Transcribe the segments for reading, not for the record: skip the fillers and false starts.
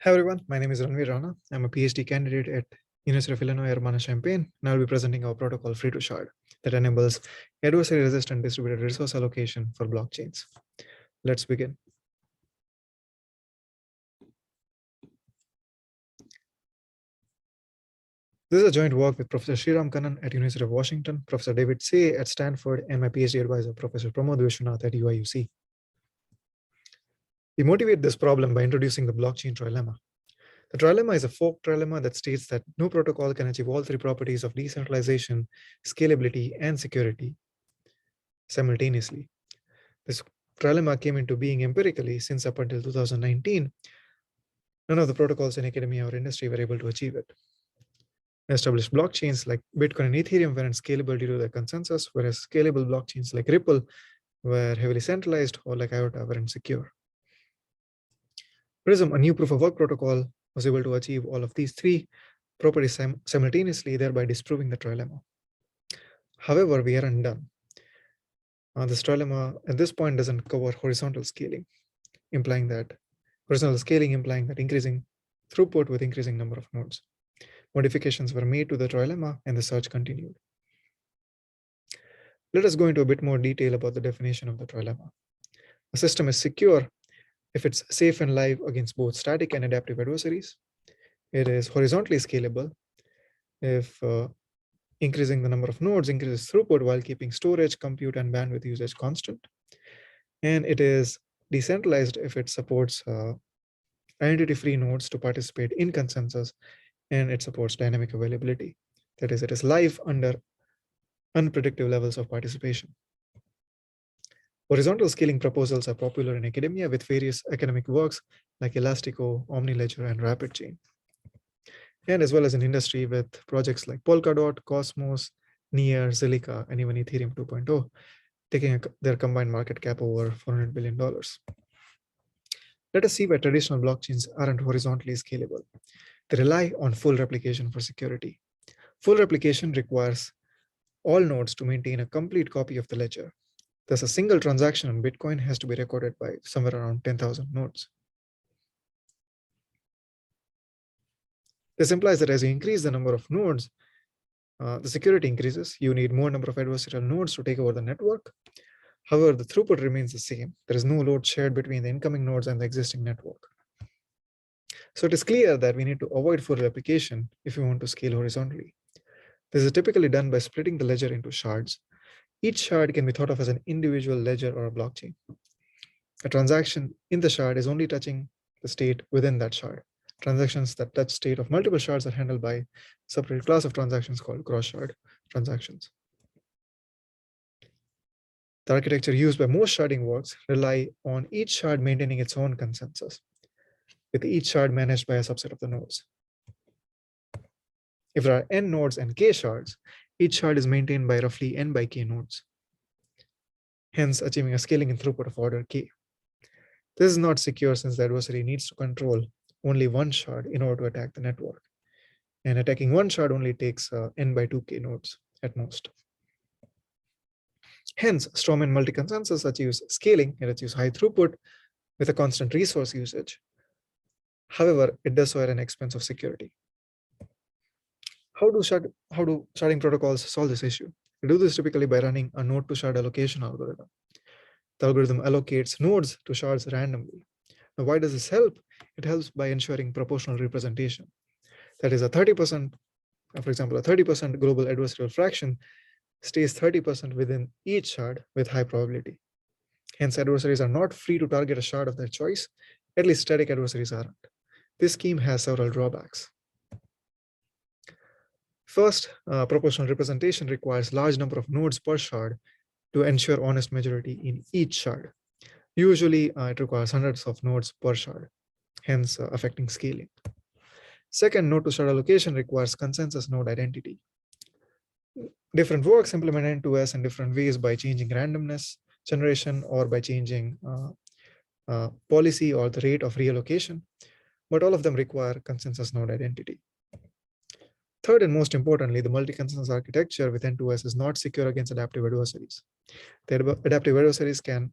Hi everyone, my name is Ranveer Rana. I'm a PhD candidate at University of Illinois Urbana-Champaign, and I'll be presenting our protocol Free2Shard that enables adversary-resistant distributed resource allocation for blockchains. Let's begin. This is a joint work with Professor Sriram Kannan at University of Washington, Professor David Say at Stanford, and my PhD advisor, Professor Pramod Vishwanath at UIUC. We motivate this problem by introducing the Blockchain Trilemma. The trilemma is a fork trilemma that states that no protocol can achieve all three properties of decentralization, scalability, and security simultaneously. This trilemma came into being empirically since up until 2019, none of the protocols in academia or industry were able to achieve it. Established blockchains like Bitcoin and Ethereum weren't scalable due to their consensus, whereas scalable blockchains like Ripple were heavily centralized, or like IOTA weren't secure. Prism, a new proof of work protocol, was able to achieve all of these three properties simultaneously, thereby disproving the trilemma. However, we aren't done. This trilemma at this point doesn't cover horizontal scaling, implying that increasing throughput with increasing number of nodes. Modifications were made to the trilemma and the search continued. Let us go into a bit more detail about the definition of the trilemma. A system is secure if it's safe and live against both static and adaptive adversaries. It is horizontally scalable if increasing the number of nodes increases throughput while keeping storage, compute, and bandwidth usage constant. And it is decentralized if it supports identity-free nodes to participate in consensus, and it supports dynamic availability. That is, it is live under unpredictable levels of participation. Horizontal scaling proposals are popular in academia with various academic works like Elastico, OmniLedger, and RapidChain, and as well as in industry with projects like Polkadot, Cosmos, Near, Zilliqa, and even Ethereum 2.0, taking their combined market cap over $400 billion. Let us see why traditional blockchains aren't horizontally scalable. They rely on full replication for security. Full replication requires all nodes to maintain a complete copy of the ledger. Thus, a single transaction on Bitcoin has to be recorded by somewhere around 10,000 nodes. This implies that as you increase the number of nodes, the security increases. You need more number of adversarial nodes to take over the network. However, the throughput remains the same. There is no load shared between the incoming nodes and the existing network. So it is clear that we need to avoid full replication if we want to scale horizontally. This is typically done by splitting the ledger into shards. Each shard can be thought of as an individual ledger or a blockchain. A transaction in the shard is only touching the state within that shard. Transactions that touch state of multiple shards are handled by a separate class of transactions called cross-shard transactions. The architecture used by most sharding works rely on each shard maintaining its own consensus, with each shard managed by a subset of the nodes. If there are n nodes and k shards, each shard is maintained by roughly n by k nodes, hence achieving a scaling in throughput of order k. This is not secure since the adversary needs to control only one shard in order to attack the network. And attacking one shard only takes n by 2k nodes at most. Hence, Strawman multi-consensus achieves scaling, it achieves high throughput with a constant resource usage. However, it does so at an expense of security. How do sharding protocols solve this issue? We do this typically by running a node-to-shard allocation algorithm. The algorithm allocates nodes to shards randomly. Now, why does this help? It helps by ensuring proportional representation. That is, for example, a 30% global adversarial fraction stays 30% within each shard with high probability. Hence, adversaries are not free to target a shard of their choice. At least static adversaries aren't. This scheme has several drawbacks. First, proportional representation requires large number of nodes per shard to ensure honest majority in each shard. Usually, it requires hundreds of nodes per shard, hence affecting scaling. Second, node-to-shard allocation requires consensus node identity. Different works implement N2S in different ways by changing randomness generation or by changing policy or the rate of reallocation, but all of them require consensus node identity. Third, and most importantly, the multi-consensus architecture with N2S is not secure against adaptive adversaries. The adaptive adversaries can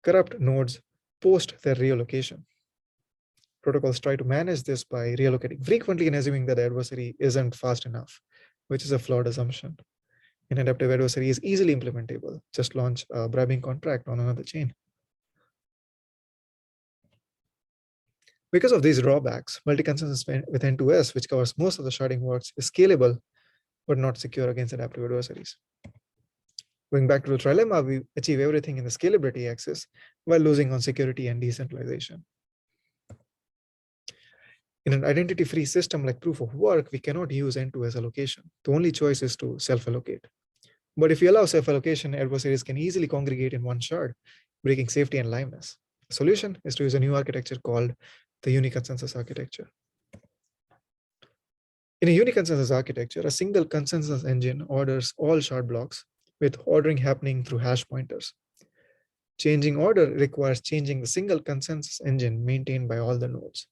corrupt nodes post their reallocation. Protocols try to manage this by reallocating frequently and assuming that the adversary isn't fast enough, which is a flawed assumption. An adaptive adversary is easily implementable. Just launch a bribing contract on another chain. Because of these drawbacks, multi-consensus with N2S, which covers most of the sharding works, is scalable but not secure against adaptive adversaries. Going back to the trilemma, we achieve everything in the scalability axis while losing on security and decentralization. In an identity-free system like proof of work, we cannot use N2S allocation. The only choice is to self-allocate. But if we allow self-allocation, adversaries can easily congregate in one shard, breaking safety and liveness. The solution is to use a new architecture called the Uni Consensus Architecture. In a Uni Consensus architecture, a single consensus engine orders all shard blocks, with ordering happening through hash pointers. Changing order requires changing the single consensus engine maintained by all the nodes.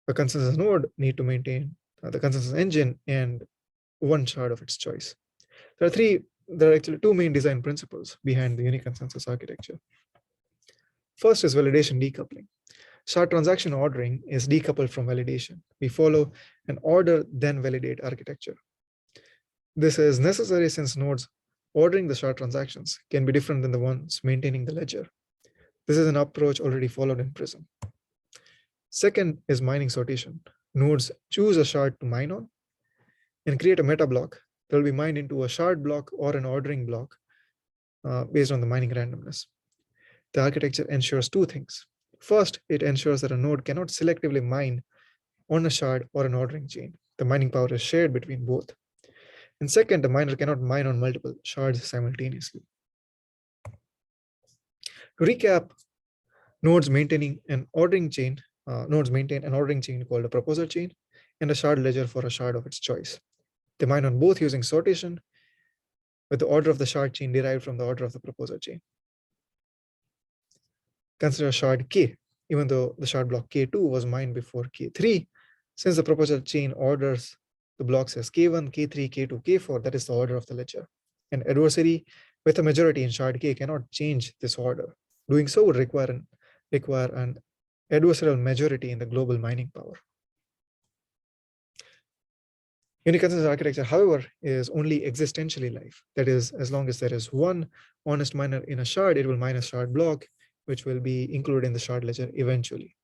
A consensus node need to maintain the consensus engine and one shard of its choice. There are actually two main design principles behind the Uni Consensus architecture. First is validation decoupling. Shard transaction ordering is decoupled from validation. We follow an order then validate architecture. This is necessary since nodes ordering the shard transactions can be different than the ones maintaining the ledger. This is an approach already followed in Prism. Second is mining sortation. Nodes choose a shard to mine on and create a meta block that will be mined into a shard block or an ordering block based on the mining randomness. The architecture ensures two things. First, it ensures that a node cannot selectively mine on a shard or an ordering chain. The mining power is shared between both. And second, the miner cannot mine on multiple shards simultaneously. To recap, nodes maintain an ordering chain called a proposer chain and a shard ledger for a shard of its choice. They mine on both using sortation, with the order of the shard chain derived from the order of the proposer chain. Consider shard K, even though the shard block K2 was mined before K3, since the proposer chain orders the blocks as K1, K3, K2, K4, that is the order of the ledger. An adversary with a majority in shard K cannot change this order. Doing so would require an adversarial majority in the global mining power. Uni Consensus architecture, however, is only existentially live. That is, as long as there is one honest miner in a shard, it will mine a shard block, which will be included in the shard ledger eventually.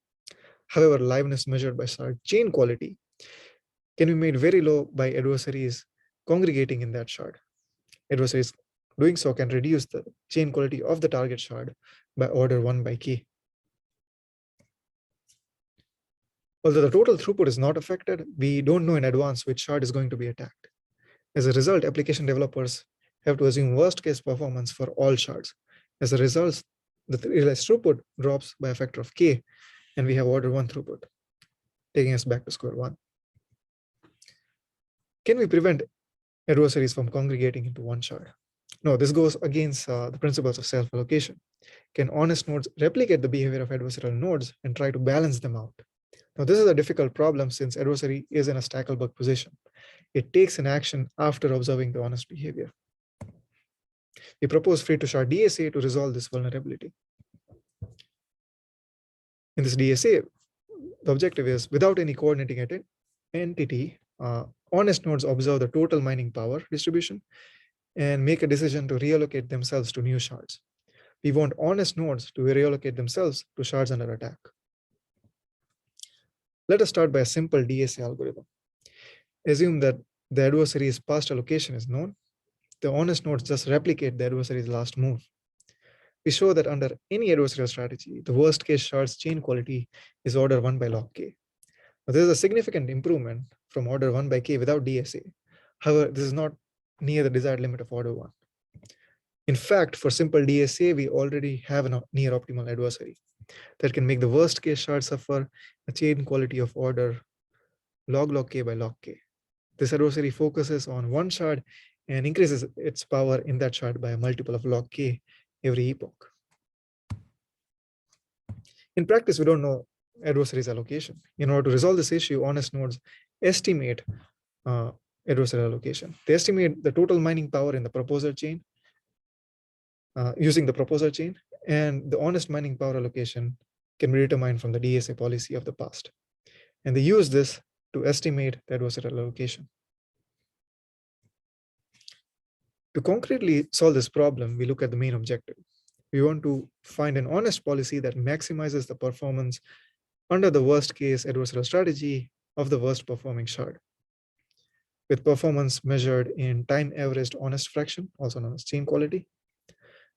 However, liveness measured by shard chain quality can be made very low by adversaries congregating in that shard. Adversaries doing so can reduce the chain quality of the target shard by order 1 by k. Although the total throughput is not affected, we don't know in advance which shard is going to be attacked. As a result, application developers have to assume worst case performance for all shards. As a result, the realized throughput drops by a factor of k, and we have order 1 throughput, taking us back to square 1. Can we prevent adversaries from congregating into one shard? No, this goes against the principles of self-allocation. Can honest nodes replicate the behavior of adversarial nodes and try to balance them out? Now, this is a difficult problem since adversary is in a Stackelberg position. It takes an action after observing the honest behavior. We propose Free2Shard DSA to resolve this vulnerability. In this DSA, the objective is without any coordinating entity, honest nodes observe the total mining power distribution and make a decision to reallocate themselves to new shards. We want honest nodes to reallocate themselves to shards under attack. Let us start by a simple DSA algorithm. Assume that the adversary's past allocation is known. The honest nodes just replicate the adversary's last move. We show that under any adversarial strategy, the worst case shard's chain quality is order 1 by log k. Now, this is a significant improvement from order 1 by k without DSA. However, this is not near the desired limit of order 1. In fact, for simple DSA, we already have a near optimal adversary that can make the worst case shard suffer a chain quality of order log k by log k. This adversary focuses on one shard and increases its power in that shard by a multiple of log k every epoch. In practice, we don't know adversary's allocation. In order to resolve this issue, honest nodes estimate adversary allocation. They estimate the total mining power in the proposer chain using the proposer chain and the honest mining power allocation can be determined from the DSA policy of the past. And they use this to estimate the adversarial allocation. To concretely solve this problem, we look at the main objective. We want to find an honest policy that maximizes the performance under the worst case adversarial strategy of the worst performing shard, with performance measured in time averaged honest fraction, also known as chain quality.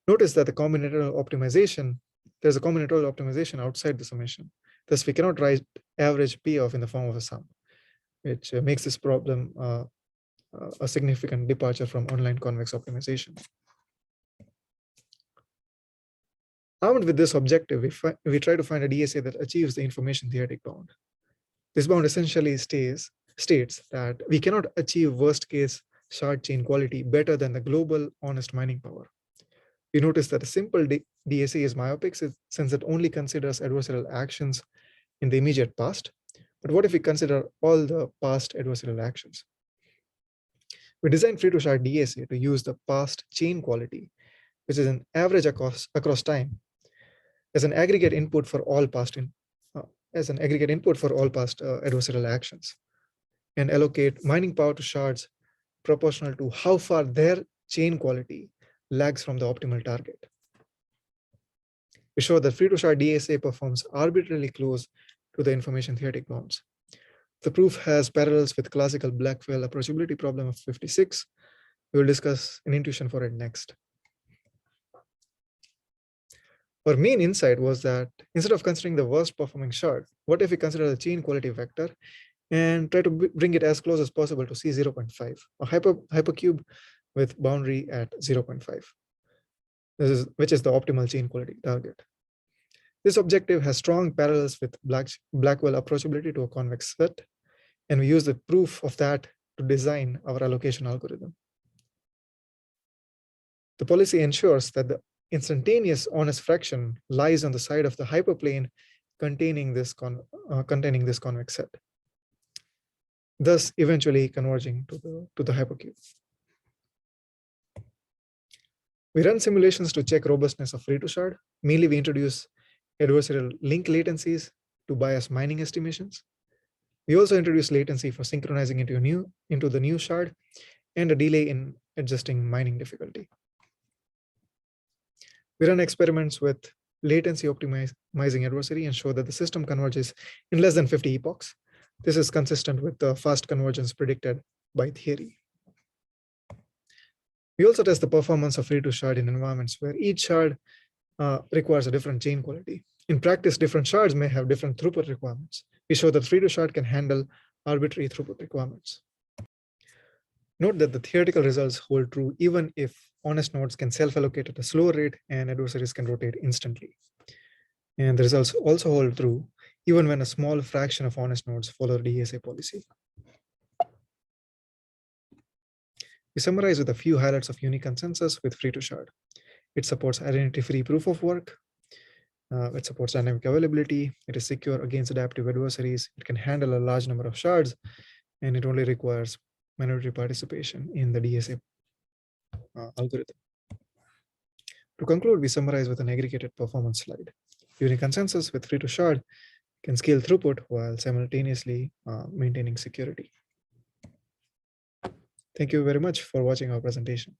Notice that there's a combinatorial optimization outside the summation. Thus, we cannot write average payoff in the form of a sum, which makes this problem a significant departure from online convex optimization. Armed with this objective, we try to find a DSA that achieves the information theoretic bound. This bound essentially states that we cannot achieve worst case shard chain quality better than the global honest mining power. We notice that a simple DSA is myopic since it only considers adversarial actions in the immediate past. But what if we consider all the past adversarial actions? We designed Free2Shard DSA to use the past chain quality, which is an average across time, as an aggregate input for all past adversarial actions, and allocate mining power to shards proportional to how far their chain quality lags from the optimal target. We show that Free2Shard DSA performs arbitrarily close to the information theoretic bounds. The proof has parallels with classical Blackwell approachability problem of 56. We will discuss an intuition for it next. Our main insight was that instead of considering the worst performing shard, what if we consider the chain quality vector and try to bring it as close as possible to C0.5, a hypercube with boundary at 0.5, which is the optimal chain quality target. This objective has strong parallels with Blackwell approachability to a convex set, and we use the proof of that to design our allocation algorithm. The policy ensures that the instantaneous honest fraction lies on the side of the hyperplane containing this convex set, thus eventually converging to the hypercube. We run simulations to check robustness of Free2Shard. Mainly, we introduce adversarial link latencies to bias mining estimations. We also introduce latency for synchronizing into the new shard and a delay in adjusting mining difficulty. We run experiments with latency optimizing adversary and show that the system converges in less than 50 epochs. This is consistent with the fast convergence predicted by theory. We also test the performance of Free2Shard in environments where each shard requires a different chain quality. In practice, different shards may have different throughput requirements. We show that Free2Shard can handle arbitrary throughput requirements. Note that the theoretical results hold true even if honest nodes can self-allocate at a slower rate and adversaries can rotate instantly. And the results also hold true even when a small fraction of honest nodes follow the DSA policy. We summarize with a few highlights of Uni Consensus with Free2Shard. It supports identity-free proof of work. It supports dynamic availability. It is secure against adaptive adversaries. It can handle a large number of shards, and it only requires minority participation in the DSA algorithm. To conclude, we summarize with an aggregated performance slide. Uni Consensus with Free2Shard can scale throughput while simultaneously maintaining security. Thank you very much for watching our presentation.